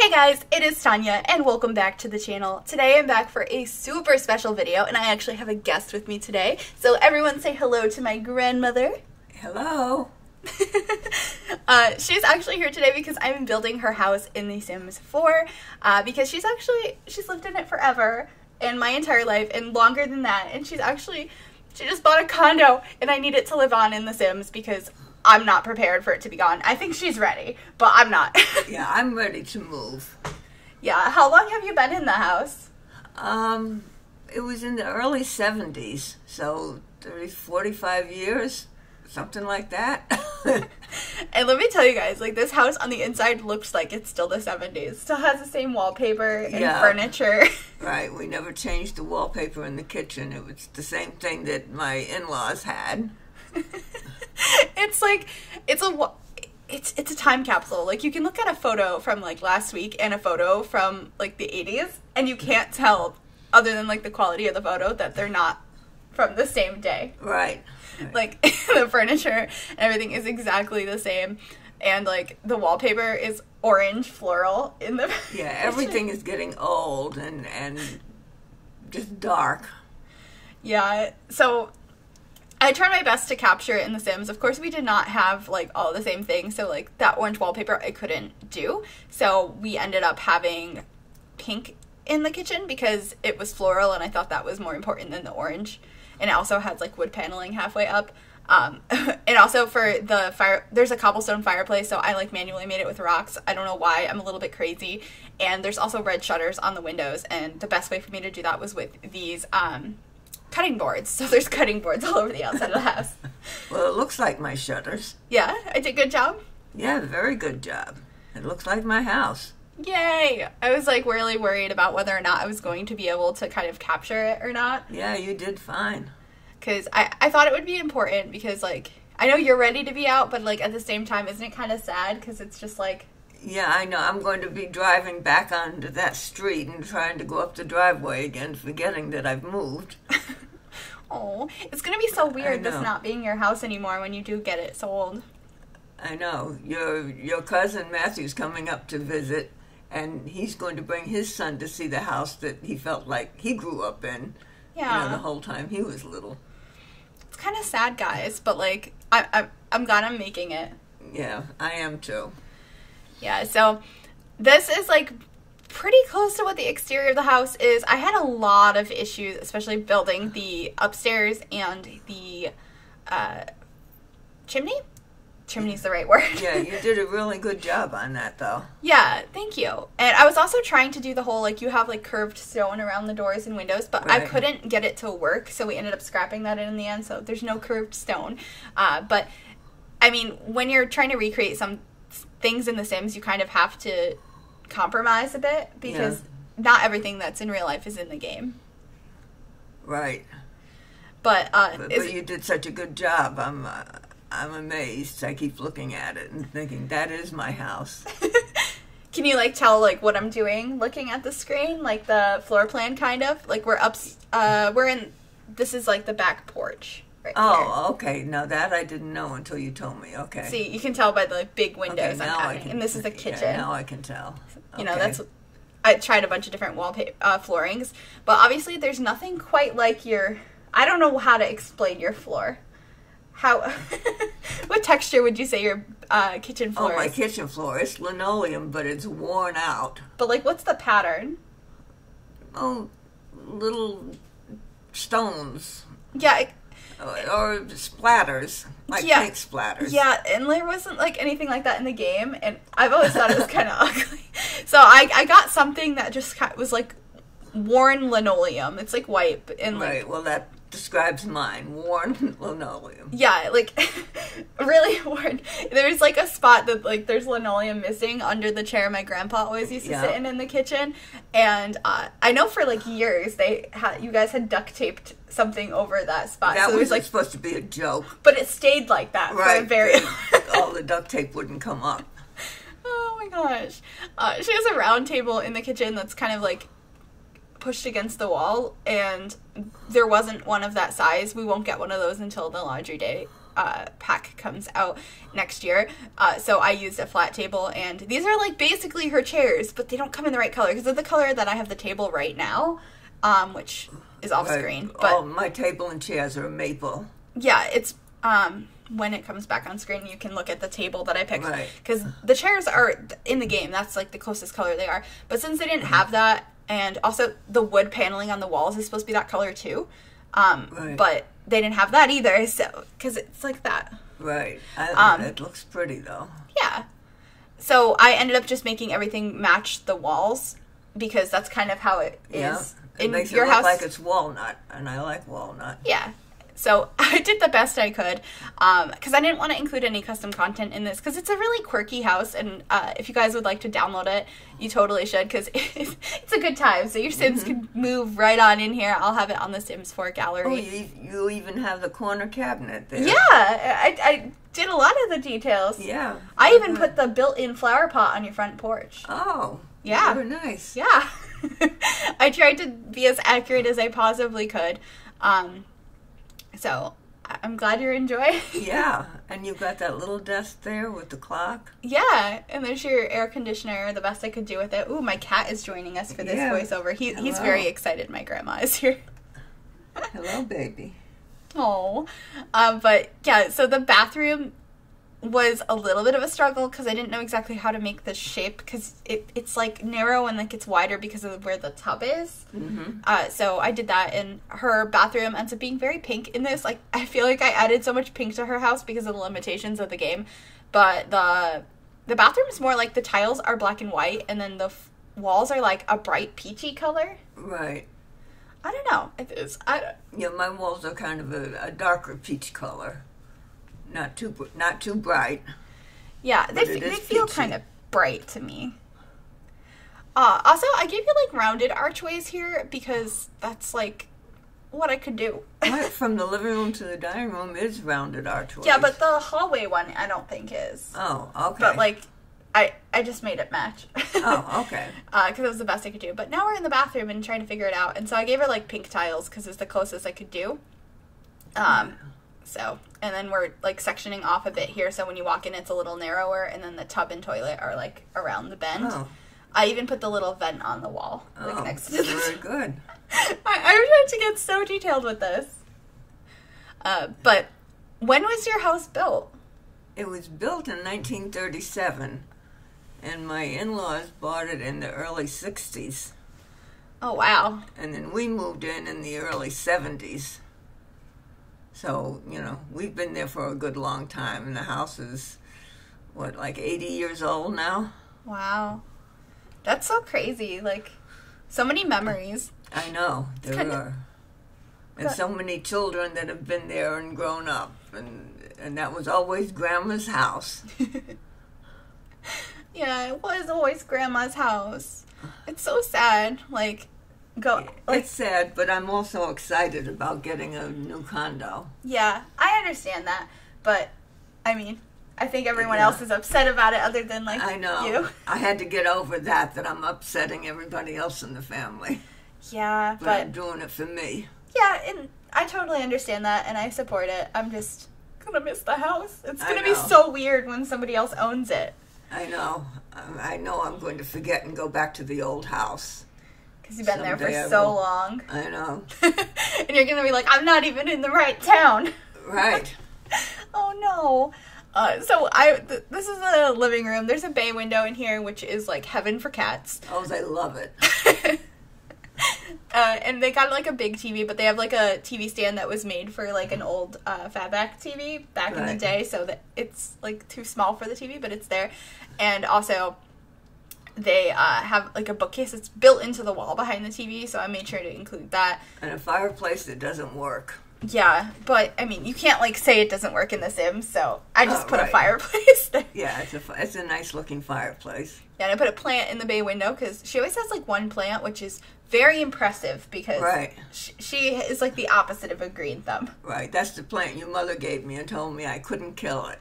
Hey guys, it is Tanya and welcome back to the channel. Today I'm back for a super special video and I actually have a guest with me today. So everyone say hello to my grandmother. Hello. She's actually here today because I'm building her house in The Sims 4 because she's lived in it forever and my entire life and longer than that, and she just bought a condo and I need it to live on in The Sims because I'm not prepared for it to be gone. I think she's ready, but I'm not. Yeah, I'm ready to move. Yeah, how long have you been in the house? It was in the early 70s, so 30, 45 years, something like that. And let me tell you guys, like, this house on the inside looks like it's still the 70s. Still has the same wallpaper and furniture. Right, we never changed the wallpaper in the kitchen. It was the same thing that my in-laws had. It's like, it's a time capsule. Like, you can look at a photo from, like, last week and a photo from, like, the 80s, and you can't tell, other than, like, the quality of the photo, that they're not from the same day. Right. Like, the furniture and everything is exactly the same, and, like, the wallpaper is orange floral in the Yeah, everything is getting old and just dark. Yeah, so I tried my best to capture it in The Sims. Of course, we did not have, like, all the same things, so, like, that orange wallpaper I couldn't do. So we ended up having pink in the kitchen because it was floral, and I thought that was more important than the orange. And it also has, like, wood paneling halfway up. And also for the fire, there's a cobblestone fireplace, so I, like, manually made it with rocks. I don't know why. I'm a little bit crazy. And there's also red shutters on the windows, and the best way for me to do that was with these, cutting boards. So there's cutting boards all over the outside of the house. Well, it looks like my shutters. Yeah, I did a good job? Yeah, very good job. It looks like my house. Yay! I was, like, really worried about whether or not I was going to be able to kind of capture it or not. Yeah, you did fine. Because I thought it would be important because, like, I know you're ready to be out, but, like, at the same time, isn't it kind of sad? Because it's just, like... Yeah, I know. I'm going to be driving back onto that street and trying to go up the driveway again, forgetting that I've moved. Oh, it's going to be so weird this not being your house anymore when you do get it sold. I know. Your cousin Matthew's coming up to visit, and he's going to bring his son to see the house that he felt like he grew up in. Yeah. You know, the whole time he was little. It's kind of sad, guys, but, like, I'm glad I'm making it. Yeah, I am too. Yeah, so this is, like, pretty close to what the exterior of the house is. I had a lot of issues, especially building the upstairs and the chimney. Chimney's the right word. Yeah, you did a really good job on that, though. Yeah, thank you. And I was also trying to do the whole, like, you have, like, curved stone around the doors and windows, but I couldn't get it to work, so we ended up scrapping that in the end, so there's no curved stone. But, I mean, when you're trying to recreate some things in The Sims, you kind of have to compromise a bit because not everything that's in real life is in the game. Right. But you did such a good job. I'm amazed. I keep looking at it and thinking, that is my house. Can you, like, tell, like, what I'm doing looking at the screen? Like, the floor plan, kind of? Like, this is, like, the back porch right here. Okay. Now, that I didn't know until you told me. Okay. See, you can tell by the big windows I'm having. And this is the kitchen. Yeah, now I can tell. You know, I tried a bunch of different wallpaper, floorings. But obviously, there's nothing quite like I don't know how to explain your floor. What texture would you say your kitchen floor is? Oh, my kitchen floor. It's linoleum, but it's worn out. But, like, what's the pattern? Oh, little stones. Yeah. Or splatters. Like paint splatters. Yeah, and there wasn't, like, anything like that in the game, and I've always thought it was kind of ugly. So I got something that just was, like, worn linoleum. It's, like, white. And, like, right, well, that describes mine. Worn linoleum. Yeah, like, really worn. There's, like, a spot that, like, there's linoleum missing under the chair my grandpa always used to sit in the kitchen. And I know for, like, years you guys had duct taped something over that spot. That so was, like, supposed to be a joke. But it stayed like that for a very all the duct tape wouldn't come up. Oh, my gosh. She has a round table in the kitchen that's kind of, like, pushed against the wall, and there wasn't one of that size. We won't get one of those until the laundry day pack comes out next year. So I used a flat table, and these are like basically her chairs, but they don't come in the right color because of the color that I have the table right now, which is off screen. But my table and chairs are maple. Yeah, it's when it comes back on screen, you can look at the table that I picked. Right. Because the chairs are in the game. That's like the closest color they are. But since they didn't have that, and also the wood paneling on the walls is supposed to be that color too. Right. But they didn't have that either, so because it's like that. Right. It looks pretty though. Yeah. So I ended up just making everything match the walls because that's kind of how it is It in makes your it look house. like it's walnut, and I like walnut. Yeah. So I did the best I could because I didn't want to include any custom content in this because it's a really quirky house, and if you guys would like to download it, you totally should because it's a good time. So your Sims can move right on in here. I'll have it on the Sims 4 gallery. Oh, you even have the corner cabinet there. Yeah, I did a lot of the details. Yeah. I even put the built-in flower pot on your front porch. Oh. Yeah. Very nice. Yeah. I tried to be as accurate as I possibly could. So I'm glad you're enjoying. Yeah, and you've got that little desk there with the clock. Yeah, and there's your air conditioner, the best I could do with it. Ooh, my cat is joining us for this voiceover. He's very excited my grandma is here. Hello, baby. Oh, but yeah, so the bathroom was a little bit of a struggle because I didn't know exactly how to make the shape because it's like narrow and like it's wider because of where the tub is. So I did that, and her bathroom ends up being very pink in this. Like I feel like I added so much pink to her house because of the limitations of the game, but the bathroom is more like the tiles are black and white, and then the walls are like a bright peachy color. Right. I don't know. It is. Yeah, my walls are kind of a darker peach color. Not too bright. Yeah, they feel kind of bright to me. Also, I gave you like rounded archways here because that's like what I could do. Right, from the living room to the dining room is rounded archways. Yeah, but the hallway one I don't think is. Oh, okay. But like, I just made it match. Oh, okay. Because it was the best I could do. But now we're in the bathroom and trying to figure it out, and so I gave her like pink tiles because it's the closest I could do. So, and then we're like sectioning off a bit here, so when you walk in it's a little narrower, and then the tub and toilet are like around the bend. Oh. I even put the little vent on the wall, like next to the very good. I tried to get so detailed with this. But when was your house built? It was built in 1937, and my in-laws bought it in the early 60s. Oh, wow. And then we moved in the early 70s. So, we've been there for a good long time, and the house is, like 80 years old now? Wow. That's so crazy. Like, so many memories. I know, there are. And so many children that have been there and grown up, and that was always Grandma's house. Yeah, it was always Grandma's house. It's so sad. It's sad, but I'm also excited about getting a new condo. Yeah, I understand that, but I mean, I think everyone else is upset about it other than I know. You. I had to get over that I'm upsetting everybody else in the family. Yeah, but I'm doing it for me. Yeah, and I totally understand that, and I support it. I'm just gonna miss the house. It's gonna be so weird when somebody else owns it. I know. I know I'm going to forget and go back to the old house. Because you've been there for so long. I know. And you're going to be like, I'm not even in the right town. Right. Oh, no. This is a living room. There's a bay window in here, which is like heaven for cats. Oh, they love it. And they got like a big TV, but they have like a TV stand that was made for like an old Fatback TV back in the day, so that it's like too small for the TV, but it's there. And also, they have like a bookcase that's built into the wall behind the TV, so I made sure to include that. And a fireplace that doesn't work. Yeah, but I mean, you can't like say it doesn't work in The Sims, so I just put a fireplace there. Yeah, it's a nice looking fireplace. Yeah, and I put a plant in the bay window because she always has like one plant, which is very impressive because she is like the opposite of a green thumb. Right, that's the plant your mother gave me and told me I couldn't kill it.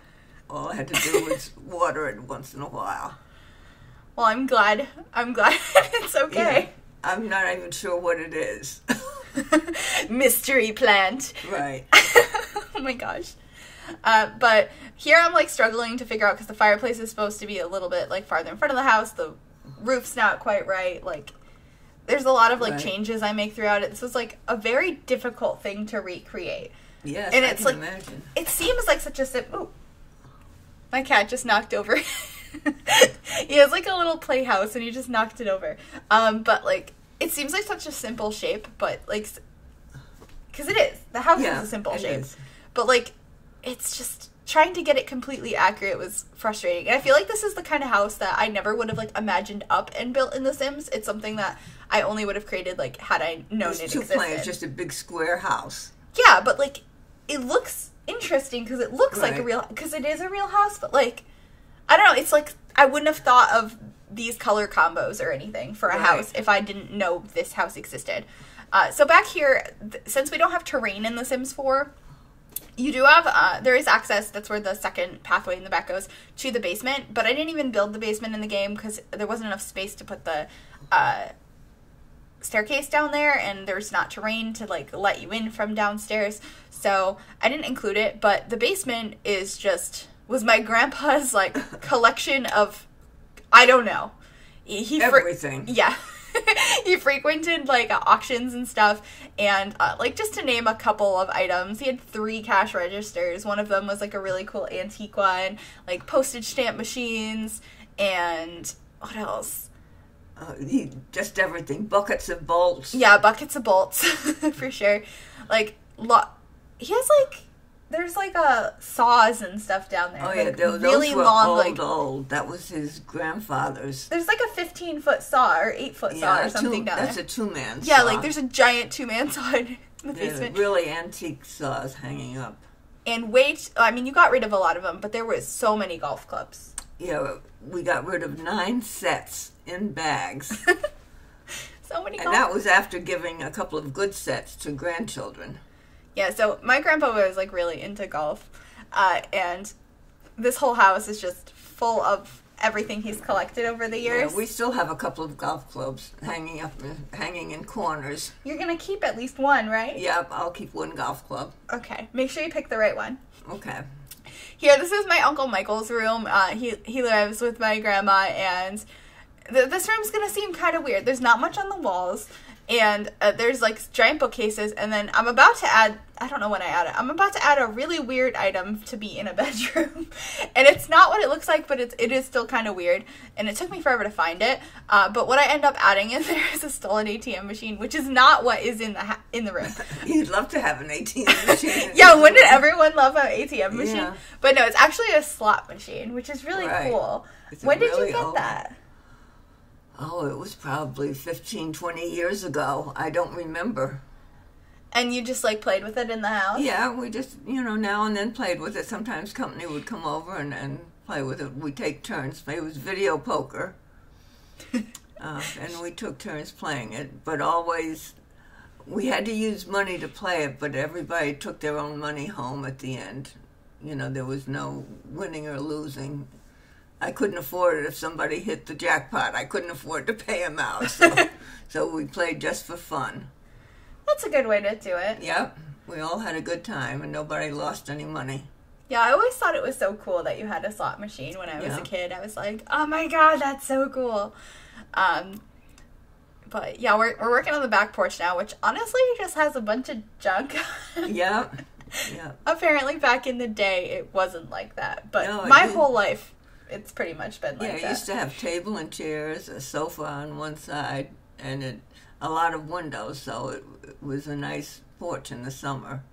All I had to do was water it once in a while. Well, I'm glad it's okay. Yeah, I'm not even sure what it is. Mystery plant. Right. Oh my gosh. But here I'm, like, struggling to figure out, because the fireplace is supposed to be a little bit, like, farther in front of the house. The roof's not quite right. Like, there's a lot of, like, changes I make throughout it. This was, like, a very difficult thing to recreate. Yes, and I it's can like, imagine. It seems like such a simple... Ooh. My cat just knocked over. He has, like, a little playhouse, and he just knocked it over. But, like, it seems like such a simple shape, but, like... Because it is. The house is a simple shape. Is. But, like, it's just... Trying to get it completely accurate was frustrating. And I feel like this is the kind of house that I never would have, like, imagined up and built in The Sims. It's something that I only would have created, like, had I known it existed. 2 planes, just a big square house. Yeah, but, like, it looks interesting because it looks like a real... Because it is a real house, but, like... I don't know. It's, like, I wouldn't have thought of these color combos or anything for a house if I didn't know this house existed. So back here, since we don't have terrain in The Sims 4... You do have, there is access, that's where the second pathway in the back goes, to the basement, but I didn't even build the basement in the game because there wasn't enough space to put the staircase down there, and there's not terrain to, like, let you in from downstairs, so I didn't include it, but the basement is just, was my grandpa's, like, collection of, I don't know. Everything. Yeah. He frequented, like, auctions and stuff, and, like, just to name a couple of items, he had 3 cash registers. One of them was, like, a really cool antique one, like, postage stamp machines, and what else? Just everything. Buckets of bolts. Yeah, buckets of bolts, for sure. Like, he has, like... There's, like, saws and stuff down there. Oh, yeah, like, those really were long, old. That was his grandfather's. There's, like, a 15-foot saw or 8-foot saw or something down there. That's a 2-man saw. Yeah, like, there's a giant 2-man saw in the basement. Really antique saws hanging up. And I mean, you got rid of a lot of them, but there were so many golf clubs. Yeah, we got rid of 9 sets in bags. So many golf And that was after giving a couple of good sets to grandchildren. Yeah, so my grandpa was, like, really into golf, and this whole house is just full of everything he's collected over the years. Yeah, we still have a couple of golf clubs hanging in corners. You're going to keep at least one, right? Yep, I'll keep 1 golf club. Okay, make sure you pick the right one. Okay. Here, this is my Uncle Michael's room. He lives with my grandma, and this room's going to seem kind of weird. There's not much on the walls. And there's, like, giant bookcases, and then I'm about to add, I don't know when I add it, I'm about to add a really weird item to be in a bedroom. And it's not what it looks like, but it is still kind of weird. And it took me forever to find it. But what I end up adding in there is a stolen ATM machine, which is not what is in the room. You'd love to have an ATM machine. Yeah, wouldn't everyone love an ATM machine? Yeah. But no, it's actually a slot machine, which is really cool. When did you get that? Oh, it was probably 15, 20 years ago. I don't remember. And you just, like, played with it in the house? Yeah, we just, now and then played with it. Sometimes company would come over and play with it. We'd take turns. It was video poker. And we took turns playing it. But always, we had to use money to play it, but everybody took their own money home at the end. There was no winning or losing. I couldn't afford it if somebody hit the jackpot. I couldn't afford to pay them out. So we played just for fun. That's a good way to do it. Yep. We all had a good time, and nobody lost any money. Yeah, I always thought it was so cool that you had a slot machine when I was a kid. I was like, oh my god, that's so cool. But yeah, we're working on the back porch now, which honestly just has a bunch of junk. Yep. Apparently back in the day, it wasn't like that. But my whole life... It's pretty much been like that. Yeah, I used to have table and chairs, a sofa on one side, and a lot of windows, so it was a nice porch in the summer,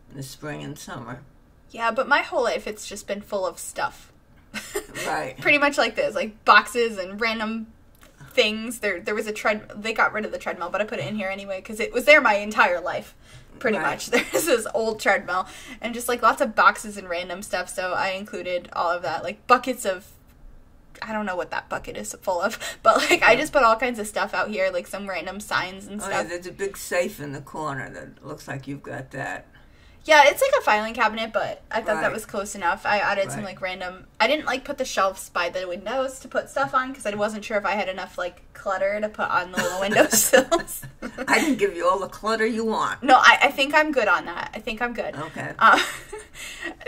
in the spring and summer. Yeah, but my whole life it's just been full of stuff. Right. Pretty much like this, like boxes and random things. There was a they got rid of the treadmill, but I put it in here anyway because it was there my entire life. Pretty much. There's this old treadmill and just like lots of boxes and random stuff, so I included all of that, like buckets of, I don't know what that bucket is full of, but like I just put all kinds of stuff out here, like some random signs and stuff. Oh yeah, there's a big safe in the corner that looks like you've got that. Yeah, it's like a filing cabinet, but I thought that was close enough. I added some like random... I didn't like put the shelves by the windows to put stuff on because I wasn't sure if I had enough like clutter to put on the little windowsills. I can give you all the clutter you want. No, I think I'm good on that. I think I'm good. Okay.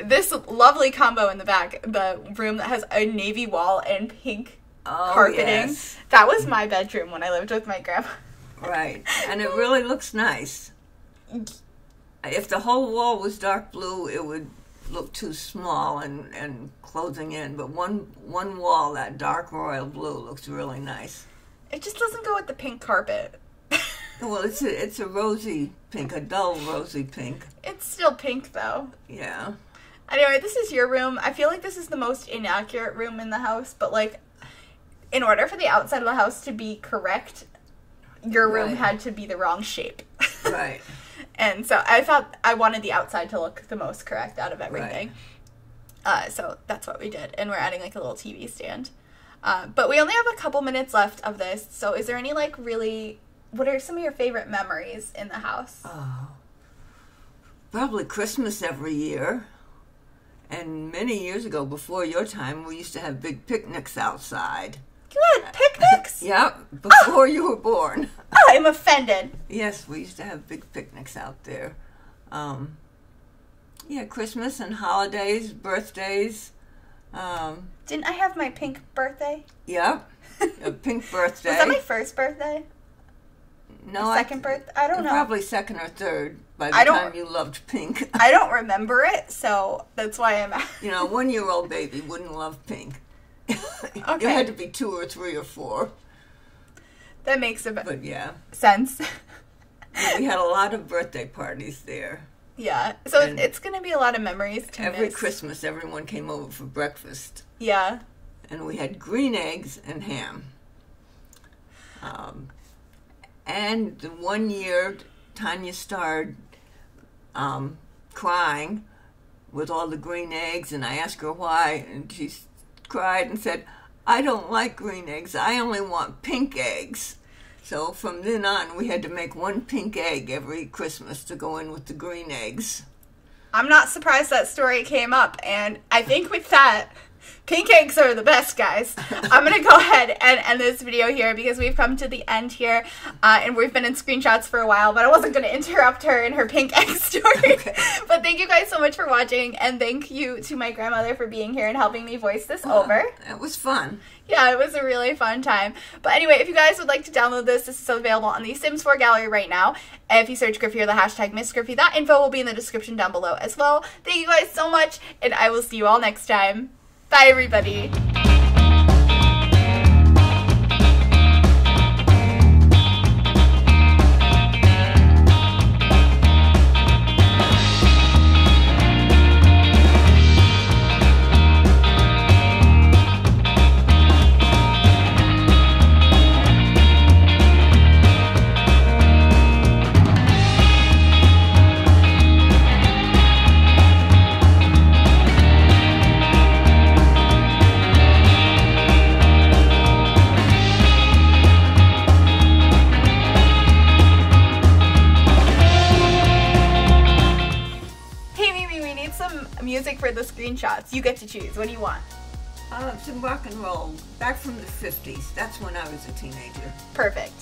This lovely combo in the back, the room that has a navy wall and pink carpeting. Yes. That was my bedroom when I lived with my grandma. Right. And it really looks nice. If the whole wall was dark blue, it would look too small and closing in. But one wall, that dark royal blue, looks really nice. It just doesn't go with the pink carpet. Well, it's a rosy pink, a dull rosy pink. It's still pink, though. Yeah. Anyway, this is your room. I feel like this is the most inaccurate room in the house, but, like, in order for the outside of the house to be correct, your room had to be the wrong shape. Right. And so I thought I wanted the outside to look the most correct out of everything. Right. So that's what we did. And we're adding, like, a little TV stand. But we only have a couple minutes left of this. So is there any, like, really... What are some of your favorite memories in the house? Oh, probably Christmas every year. And many years ago, before your time, we used to have big picnics outside. Good. Picnics? Yep, before you were born. I'm offended. Yes, we used to have big picnics out there. Yeah, Christmas and holidays, birthdays. Didn't I have my pink birthday? Yep, a pink birthday. Was that my first birthday? No, second birthday? I don't know. Probably second or third by the time you loved pink. I don't remember it, so that's why I'm... You know, a 1-year-old baby wouldn't love pink. Okay. You had to be 2 or 3 or 4. That makes But yeah. sense. We had a lot of birthday parties there. Yeah, so it's going to be a lot of memories to Every miss. Christmas, everyone came over for breakfast. Yeah. And we had green eggs and ham. And the 1 year, Tanya started crying with all the green eggs, and I asked her why, and she cried and said, "I don't like green eggs. I only want pink eggs." So from then on, we had to make 1 pink egg every Christmas to go in with the green eggs. I'm not surprised that story came up, and I think with that... Pink eggs are the best, guys. I'm going to go ahead and end this video here because we've come to the end here. And we've been in screenshots for a while, but I wasn't going to interrupt her in her pink egg story. Okay. But thank you guys so much for watching. And thank you to my grandmother for being here and helping me voice this over. It was fun. Yeah, it was a really fun time. But anyway, if you guys would like to download this is available on the Sims 4 gallery right now. And if you search Griffy or the hashtag MsGryphi, that info will be in the description down below as well. Thank you guys so much, and I will see you all next time. Bye, everybody. Music for the screenshots. You get to choose. What do you want? Some rock and roll. Back from the 50s. That's when I was a teenager. Perfect.